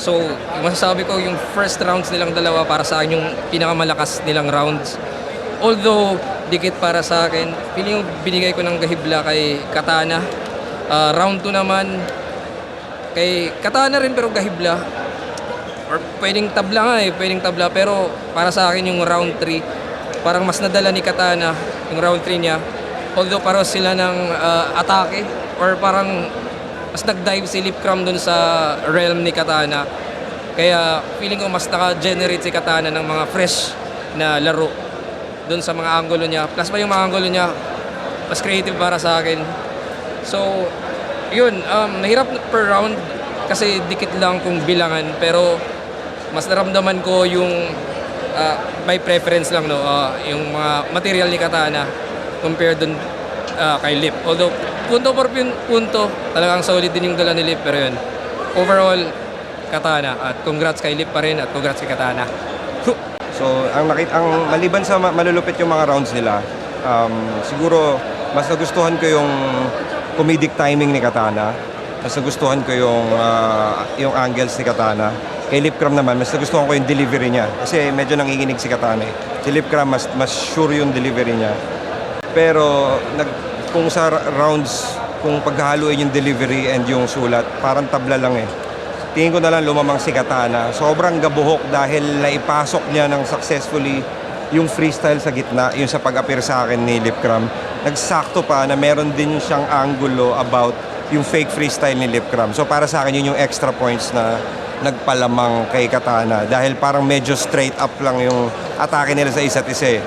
So, masasabi ko yung first rounds nilang dalawa para sa akin yung pinakamalakas nilang rounds. Although, dikit para sa akin, feeling yung binigay ko ng gahibla kay Katana. Round 2 naman, kay Katana rin pero gahibla. Or pwedeng tabla nga pwedeng tabla. Pero para sa akin yung round 3, parang mas nadala ni Katana yung round 3 niya. Although paros sila ng atake or parang mas nag-dive si Lipcram dun sa realm ni Katana. Kaya feeling ko mas naka-generate si Katana ng mga fresh na laro dun sa mga angulo niya. Plus pa yung mga angulo niya, mas creative para sa akin. So, yun, mahirap per round kasi dikit lang kung bilangan. Pero mas naramdaman ko yung by preference lang, no, yung mga material ni Katana compared dun kay Lip. Although, punto por punto, talagang solid din yung dala ni Lip. Pero yun, overall, Katana. At congrats kay Lip pa rin at congrats kay Katana. So, ang maliban sa malulupit yung mga rounds nila, siguro mas nagustuhan ko yung comedic timing ni Katana. Mas nagustuhan ko yung angles ni Katana. Kay Lipcram naman, mas nagustuhan ko yung delivery niya. Kasi medyo nanginginig si Katana eh. Si Lipcram, mas sure yung delivery niya. Pero kung sa rounds, kung paghahaluin yung delivery and yung sulat, parang tabla lang eh. Tingin ko na lang lumamang si Katana. Sobrang gabuhok dahil naipasok niya ng successfully yung freestyle sa gitna, yung sa pag-appear sa akin ni Lipcram. Nagsakto pa na meron din siyang angulo about yung fake freestyle ni Lipcram. So para sa akin yun yung extra points na nagpalamang kay Katana dahil parang medyo straight up lang yung atake nila sa isa't isa eh.